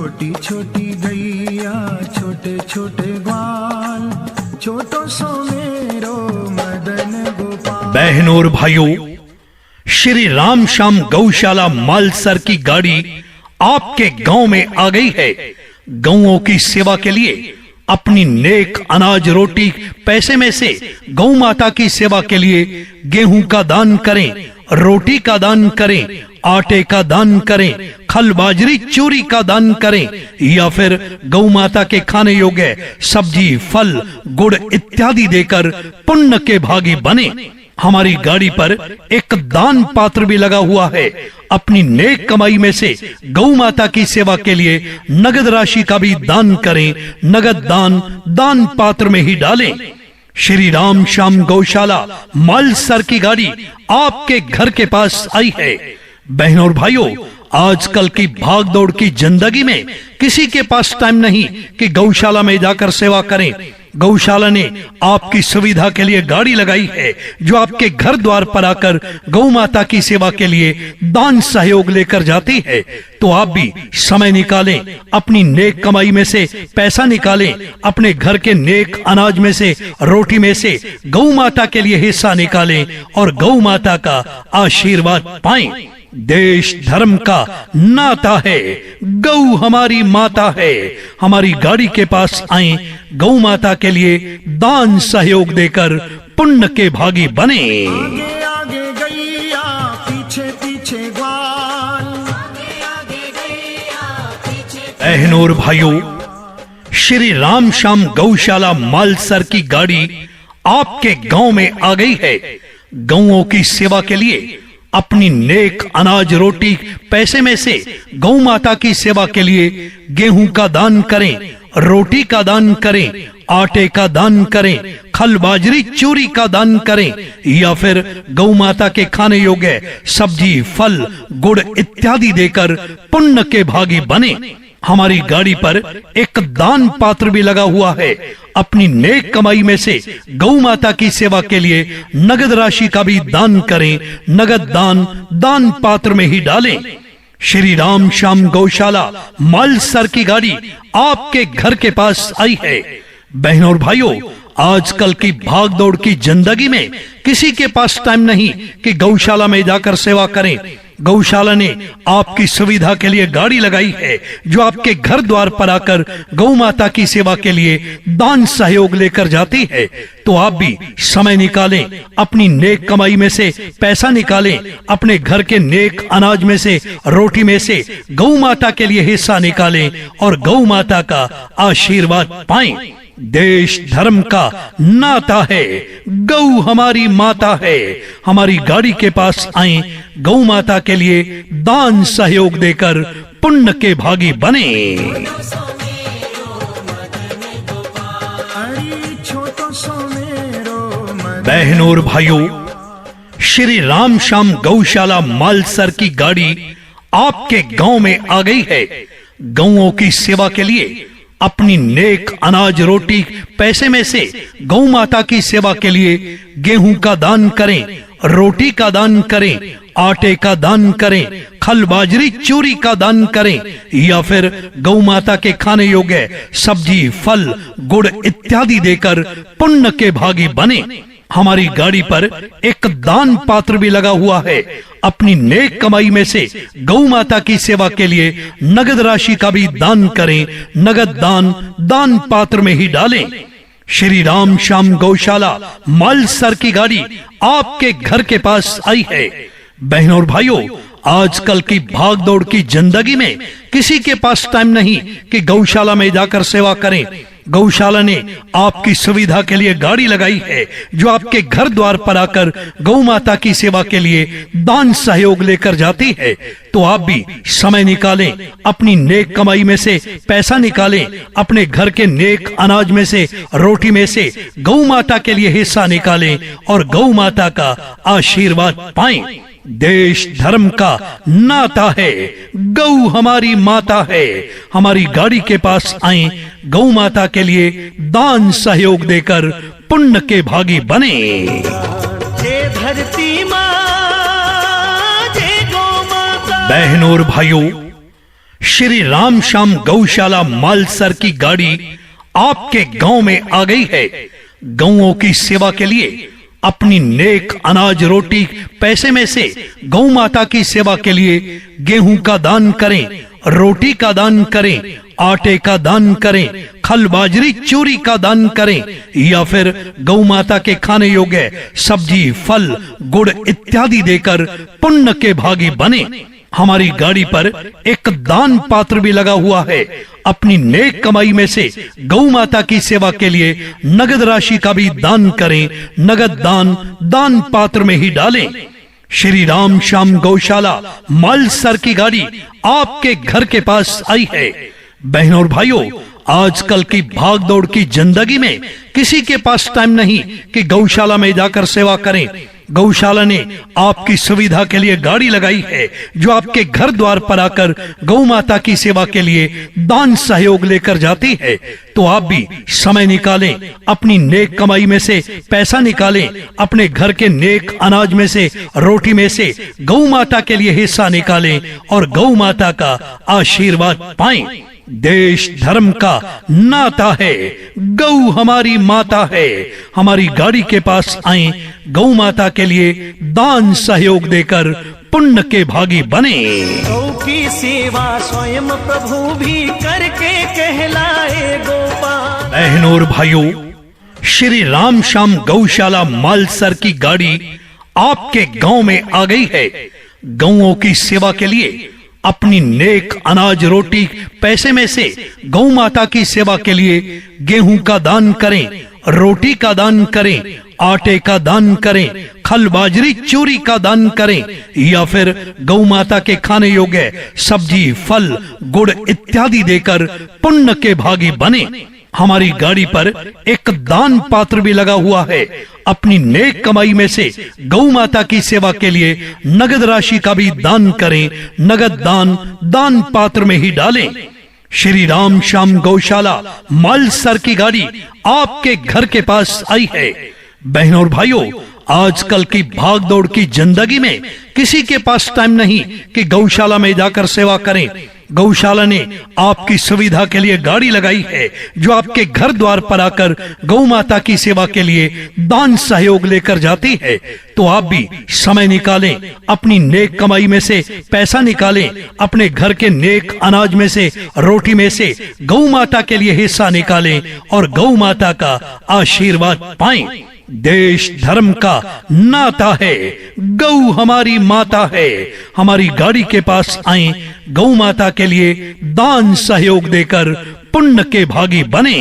छोटी छोटी गैया छोटे छोटे ग्वाल, छोटो सो मेरो मदन गोपाल। बहनों और भाइयों, श्री राम श्याम गौशाला मालसर की गाड़ी आपके गांव में आ गई है। गौओं की सेवा के लिए अपनी नेक अनाज रोटी पैसे में से गौ माता की सेवा के लिए गेहूं का दान करें, रोटी का दान करें, आटे का दान करें, खल बाजरी चूरी का दान करें, या फिर गौ माता के खाने योग्य सब्जी फल गुड़ इत्यादि देकर पुण्य के भागी बने। हमारी गाड़ी पर एक दान पात्र भी लगा हुआ है। अपनी नेक कमाई में से गौ माता की सेवा के लिए नगद राशि का भी दान करें। नगद दान दान पात्र में ही डालें। श्री राम श्याम गौशाला मालसर की गाड़ी आपके घर के पास आई है। बहनों और भाइयों, आजकल की भाग दौड़ की जिंदगी में किसी के पास टाइम नहीं कि गौशाला में जाकर सेवा करें। गौशाला ने आपकी सुविधा के लिए गाड़ी लगाई है जो आपके घर द्वार पर आकर गौ माता की सेवा के लिए दान सहयोग लेकर जाती है। तो आप भी समय निकालें, अपनी नेक कमाई में से पैसा निकालें, अपने घर के नेक अनाज में से रोटी में से गौ माता के लिए हिस्सा निकालें और गौ माता का आशीर्वाद पाएं। देश धर्म का नाता है, गौ हमारी माता है। हमारी गाड़ी के पास आए, गौ माता के लिए दान सहयोग देकर पुण्य के भागी बने। आगे आगे गैया पीछे पीछे ग्वाल, आगे आगे गैया पीछे। बहनों और भाइयों, श्री राम श्याम गौशाला मालसर की गाड़ी आपके गांव में आ गई है। गौओं की सेवा के लिए अपनी नेक अनाज रोटी पैसे में से गौ माता की सेवा के लिए गेहूं का दान करें, रोटी का दान करें, आटे का दान करें, खल बाजरी चूरी का दान करें, या फिर गौ माता के खाने योग्य सब्जी फल गुड़ इत्यादि देकर पुण्य के भागी बने। हमारी गाड़ी पर एक दान पात्र भी लगा हुआ है। अपनी नेक कमाई में से गौ माता की सेवा के लिए नगद राशि का भी दान करें। नगद दान दान पात्र में ही डालें। श्री राम श्याम गौशाला मालसर की गाड़ी आपके घर के पास आई है। बहनों और भाइयों, आजकल की भाग दौड़ की जिंदगी में किसी के पास टाइम नहीं कि गौशाला में जाकर सेवा करें। गौशाला ने आपकी सुविधा के लिए गाड़ी लगाई है जो आपके घर द्वार पर आकर गौ माता की सेवा के लिए दान सहयोग लेकर जाती है। तो आप भी समय निकालें, अपनी नेक कमाई में से पैसा निकालें, अपने घर के नेक अनाज में से रोटी में से गौ माता के लिए हिस्सा निकालें और गौ माता का आशीर्वाद पाएं। देश धर्म का नाता है, गौ हमारी माता है। हमारी गाड़ी के पास आए, गौ माता के लिए दान सहयोग देकर पुण्य के भागी बने। बहनों और भाइयों, श्री राम श्याम गौशाला मालसर की गाड़ी आपके गांव में आ गई है। गौओं की सेवा के लिए अपनी नेक अनाज रोटी पैसे में से गौ माता की सेवा के लिए गेहूं का दान करें, रोटी का दान करें, आटे का दान करें, खल बाजरी चूरी का दान करें, या फिर गौ माता के खाने योग्य सब्जी फल गुड़ इत्यादि देकर पुण्य के भागी बने। हमारी गाड़ी पर एक दान पात्र भी लगा हुआ है। अपनी नेक कमाई में से गौ माता की सेवा के लिए नगद राशि का भी दान करें। नगद दान दान पात्र में ही डालें। श्री राम श्याम गौशाला मालसर की गाड़ी आपके घर के पास आई है। बहनों और भाइयों, आजकल की भाग दौड़ की जिंदगी में किसी के पास टाइम नहीं कि गौशाला में जाकर सेवा करें। गौशाला ने आपकी सुविधा के लिए गाड़ी लगाई है जो आपके घर द्वार पर आकर गौ माता की सेवा के लिए दान सहयोग लेकर जाती है। तो आप भी समय निकालें, अपनी नेक कमाई में से पैसा निकालें, अपने घर के नेक अनाज में से रोटी में से गौ माता के लिए हिस्सा निकालें और गौ माता का आशीर्वाद पाएं। देश धर्म का नाता है, गौ हमारी माता है। हमारी गाड़ी के पास आए, गौ माता के लिए दान सहयोग देकर पुण्य के भागी बने। जय धरती माँ, जय गौ माता। बहनों और भाइयों, श्री राम श्याम गौशाला मालसर की गाड़ी आपके गांव में आ गई है। गौओं की सेवा के लिए अपनी नेक अनाज रोटी पैसे में से गौ माता की सेवा के लिए गेहूं का दान करें, रोटी का दान करें, आटे का दान करें, खल बाजरी चूरी का दान करें, या फिर गौ माता के खाने योग्य सब्जी फल गुड़ इत्यादि देकर पुण्य के भागी बने। हमारी गाड़ी पर एक दान पात्र भी लगा हुआ है। अपनी नेक कमाई में से गौ माता की सेवा के लिए नगद राशि का भी दान करें। नगद दान दान पात्र में ही डालें। श्री राम श्याम गौशाला मालसर की गाड़ी आपके घर के पास आई है। बहनों और भाइयों, आजकल की भागदौड़ की जिंदगी में किसी के पास टाइम नहीं कि गौशाला में जाकर सेवा करें। गौशाला ने आपकी सुविधा के लिए गाड़ी लगाई है जो आपके घर द्वार पर आकर गौ माता की सेवा के लिए दान सहयोग लेकर जाती है। तो आप भी समय निकालें, अपनी नेक कमाई में से पैसा निकालें, अपने घर के नेक अनाज में से रोटी में से गौ माता के लिए हिस्सा निकालें और गौ माता का आशीर्वाद पाएं। देश धर्म का नाता है, गौ हमारी माता है। हमारी गाड़ी के पास आए, गौ माता के लिए दान सहयोग देकर पुण्य के भागी बने। गौ की सेवा स्वयं प्रभु भी करके कहलाए गोपाल। बहनों और भाइयों, श्री राम श्याम गौशाला मालसर की गाड़ी आपके गांव में आ गई है। गौओं की सेवा के लिए अपनी नेक अनाज रोटी पैसे में से गौ माता की सेवा के लिए गेहूं का दान करें, रोटी का दान करें, आटे का दान करें, खल बाजरी चूरी का दान करें, या फिर गौ माता के खाने योग्य सब्जी फल गुड़ इत्यादि देकर पुण्य के भागी बने। हमारी गाड़ी पर एक दान पात्र भी लगा हुआ है। अपनी नेक कमाई में से गौ माता की सेवा के लिए नगद राशि का भी दान करें। नगद दान दान पात्र में ही डालें। श्री राम श्याम गौशाला मालसर की गाड़ी आपके घर के पास आई है। बहनों और भाइयों, आजकल की भागदौड़ की जिंदगी में किसी के पास टाइम नहीं कि गौशाला में जाकर सेवा करें। गौशाला ने आपकी सुविधा के लिए गाड़ी लगाई है जो आपके घर द्वार पर आकर गौ माता की सेवा के लिए दान सहयोग लेकर जाती है। तो आप भी समय निकालें, अपनी नेक कमाई में से पैसा निकालें, अपने घर के नेक अनाज में से रोटी में से गौ माता के लिए हिस्सा निकालें और गौ माता का आशीर्वाद पाएं। देश धर्म का नाता है, गौ हमारी माता है। हमारी गाड़ी के पास आए, गौ माता के लिए दान सहयोग देकर पुण्य के भागी बने।